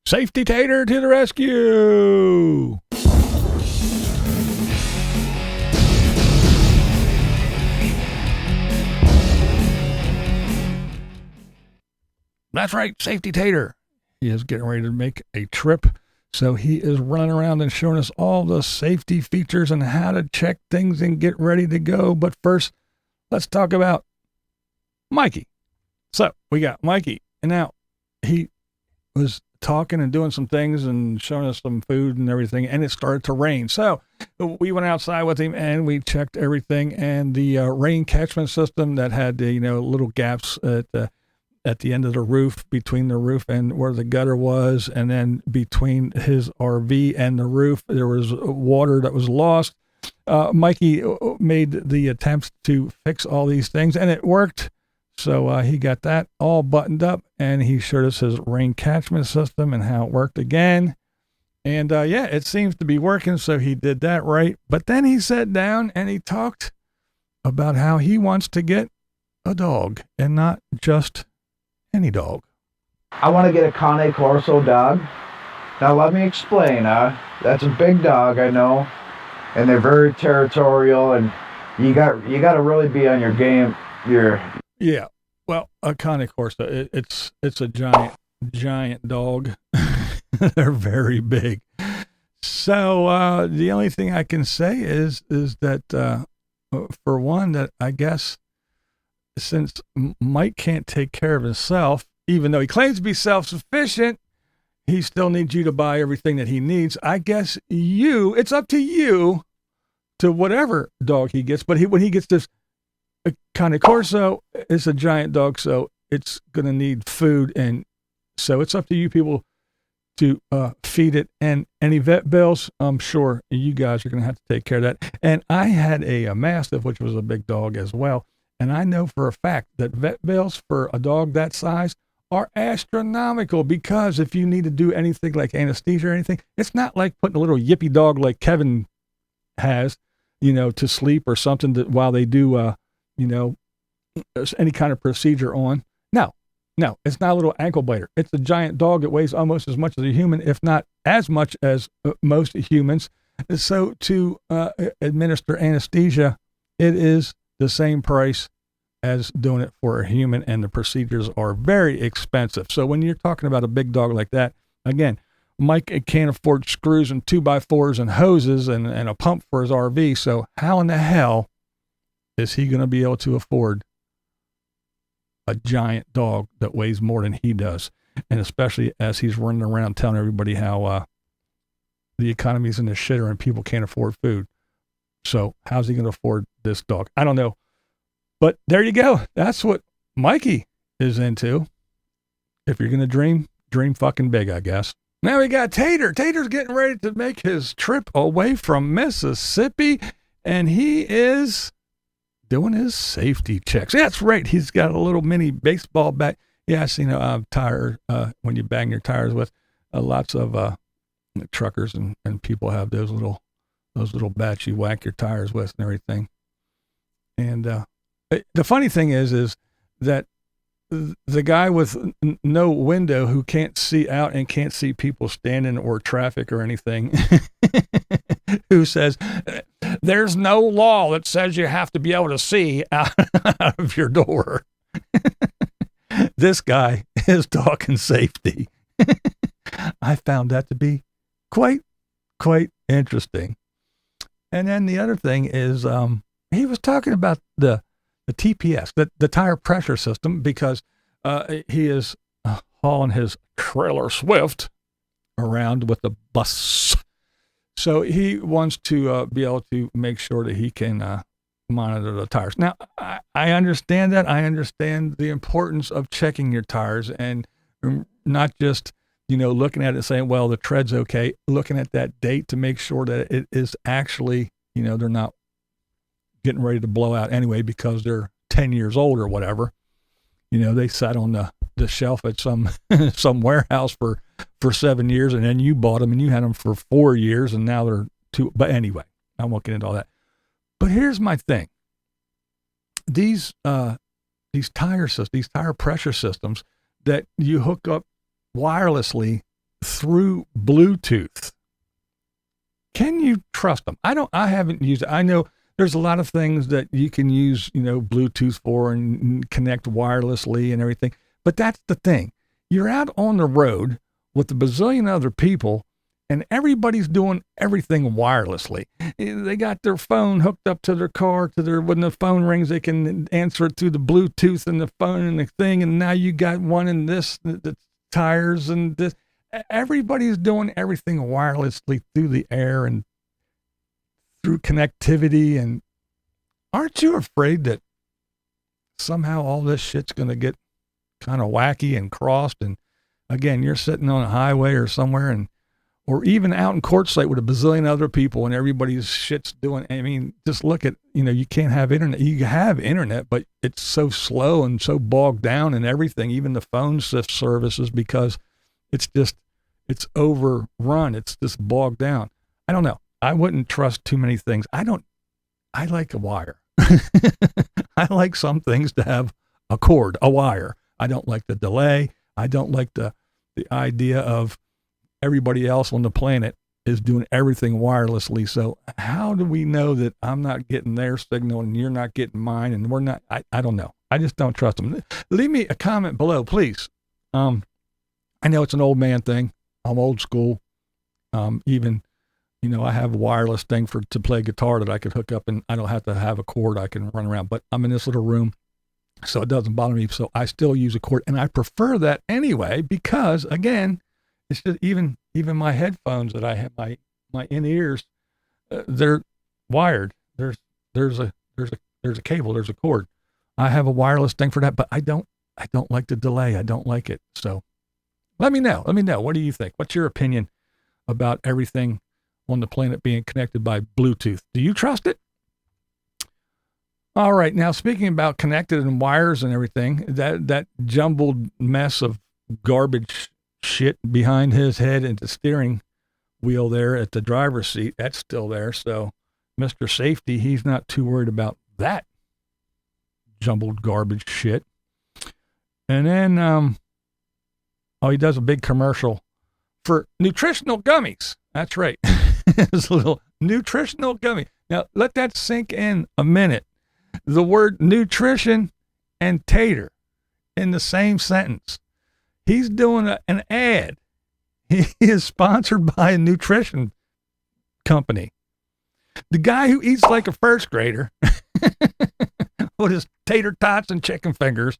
Safety Tater to the rescue. That's right, Safety Tater. He is getting ready to make a trip. So he is running around and showing us all the safety features and how to check things and get ready to go. But first, let's talk about Mikey. So we got Mikey, and now he was talking and doing some things and showing us some food and everything, and it started to rain. So we went outside with him and we checked everything, and the rain catchment system that had the, little gaps at the end of the roof, between the roof and where the gutter was, and then between his RV and the roof, there was water that was lost. Mikey made the attempts to fix all these things, and it worked. So he got that all buttoned up, and he showed us his rain catchment system and how it worked again. And it seems to be working, so he did that right. But then he sat down and he talked about how he wants to get a dog, and not just any dog. I want to get a Cane Corso dog. Now let me explain. That's a big dog, I know, and they're very territorial, and you got to really be on your game. Yeah. Well, a Cane Corso, it's a giant dog. They're very big. So the only thing I can say is that for one, that I guess, since Mike can't take care of himself, even though he claims to be self-sufficient, he still needs you to buy everything that he needs. I guess it's up to you to whatever dog he gets. But when he gets this Cane Corso, it's a giant dog, so it's going to need food. And so it's up to you people to feed it. And any vet bills, I'm sure you guys are going to have to take care of that. And I had a Mastiff, which was a big dog as well. And I know for a fact that vet bills for a dog that size are astronomical, because if you need to do anything like anesthesia or anything, it's not like putting a little yippy dog like Kevin has, to sleep or something while they do, any kind of procedure on. No, it's not a little ankle biter. It's a giant dog. It weighs almost as much as a human, if not as much as most humans. So to administer anesthesia, it is the same price as doing it for a human, and the procedures are very expensive. So when you're talking about a big dog like that, again, Mike can't afford screws and 2x4s and hoses and a pump for his RV. So how in the hell is he going to be able to afford a giant dog that weighs more than he does? And especially as he's running around telling everybody how the economy's in the shitter and people can't afford food. So how's he going to afford this dog? I don't know. But there you go. That's what Mikey is into. If you're going to dream fucking big, I guess. Now we got Tater. Tater's getting ready to make his trip away from Mississippi, and he is doing his safety checks. Yeah, that's right. He's got a little mini baseball bat. Yes, tire, when you bang your tires with, lots of truckers and people have those little bats you whack your tires with and everything. And the funny thing is that the guy with no window, who can't see out and can't see people standing or traffic or anything, who says there's no law that says you have to be able to see out of your door. This guy is talking safety. I found that to be quite interesting. And then the other thing is, he was talking about the TPS, the tire pressure system, because he is hauling his trailer Swift around with the bus. So he wants to be able to make sure that he can monitor the tires. Now, I understand that. I understand the importance of checking your tires, and not just, looking at it and saying, well, the tread's okay, looking at that date to make sure that it is actually, they're not getting ready to blow out anyway because they're 10 years old or whatever. They sat on the shelf at some warehouse for 7 years, and then you bought them and you had them for 4 years, and now they're 2. But anyway, I won't get into all that. But here's my thing. These tire pressure systems that you hook up wirelessly through Bluetooth. Can you trust them? I haven't used it. I know there's a lot of things that you can use, Bluetooth for and connect wirelessly and everything. But that's the thing. You're out on the road with a bazillion other people and everybody's doing everything wirelessly. They got their phone hooked up to their car, when the phone rings, they can answer it through the Bluetooth and the phone and the thing. And now you got one in the tires and this. Everybody's doing everything wirelessly through the air and through connectivity. And aren't you afraid that somehow all this shit's going to get kind of wacky and crossed? And again, you're sitting on a highway or somewhere or even out in quartzsite with a bazillion other people and everybody's shit's doing. I mean, just look at, you can't have internet. You have internet, but it's so slow and so bogged down and everything, even the phone services, because it's overrun. It's just bogged down. I don't know. I wouldn't trust too many things. I like a wire. I like some things to have a cord, a wire. I don't like the delay. I don't like the idea of everybody else on the planet is doing everything wirelessly. So how do we know that I'm not getting their signal and you're not getting mine and we're not, I don't know. I just don't trust them. Leave me a comment below, please. I know it's an old man thing. I'm old school. Even, I have a wireless thing to play guitar that I could hook up and I don't have to have a cord. I can run around, but I'm in this little room, so it doesn't bother me. So I still use a cord and I prefer that anyway, because again, it's just even my headphones that I have, my in-ears, they're wired. There's a cable, there's a cord. I have a wireless thing for that, but I don't like the delay. I don't like it. So let me know. What do you think? What's your opinion about everything on the planet being connected by Bluetooth? Do you trust it? All right. Now, speaking about connected and wires and everything, that jumbled mess of garbage shit behind his head and the steering wheel there at the driver's seat, that's still there. So Mr. Safety, he's not too worried about that jumbled garbage shit. And then, he does a big commercial for nutritional gummies. That's right. It's a little nutritional gummy. Now, let that sink in a minute. The word nutrition and tater in the same sentence. He's doing an ad. He is sponsored by a nutrition company. The guy who eats like a first grader with his tater tots and chicken fingers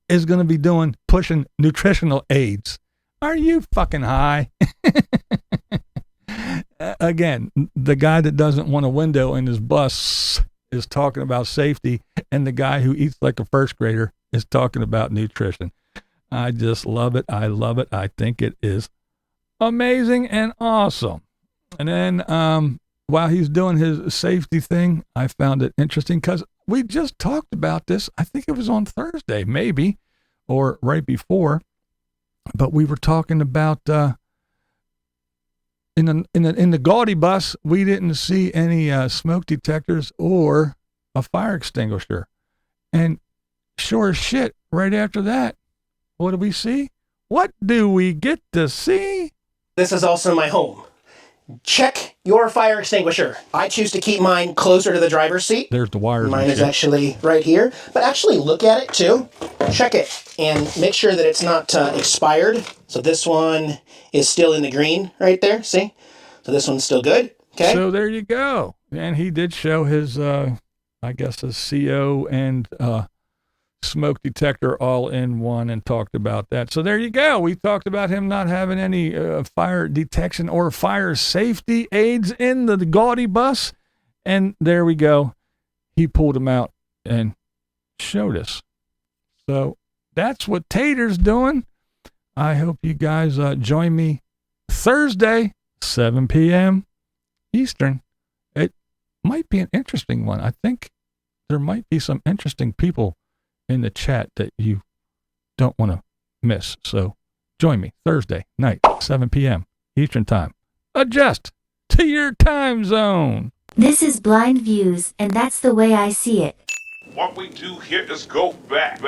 is going to be pushing nutritional aids. Are you fucking high? Again, the guy that doesn't want a window in his bus is talking about safety, and the guy who eats like a first grader is talking about nutrition. I just love it. I love it. I think it is amazing and awesome. And then while he's doing his safety thing, I found it interesting because we just talked about this. I think it was on Thursday, maybe, or right before. But we were talking about in the Gaudi bus, we didn't see any smoke detectors or a fire extinguisher. And sure as shit, right after that, what do we see? What do we get to see? This is also my home. Check your fire extinguisher. I choose to keep mine closer to the driver's seat. There's the wires. Mine is actually right here. But actually look at it too. Check it and make sure that it's not expired. So this one is still in the green right there. See? So this one's still good. Okay. So there you go. And he did show his, I guess, his CO and smoke detector all in one and talked about that. So there you go. We talked about him not having any fire detection or fire safety aids in the Gaudi bus. And there we go. He pulled them out and showed us. So that's what Tater's doing. I hope you guys join me Thursday, 7 p.m. Eastern. It might be an interesting one. I think there might be some interesting people in the chat that you don't want to miss. So join me Thursday night, 7 p.m. Eastern time. Adjust to your time zone. This is BlindViews, and that's the way I see it. What we do here is go back.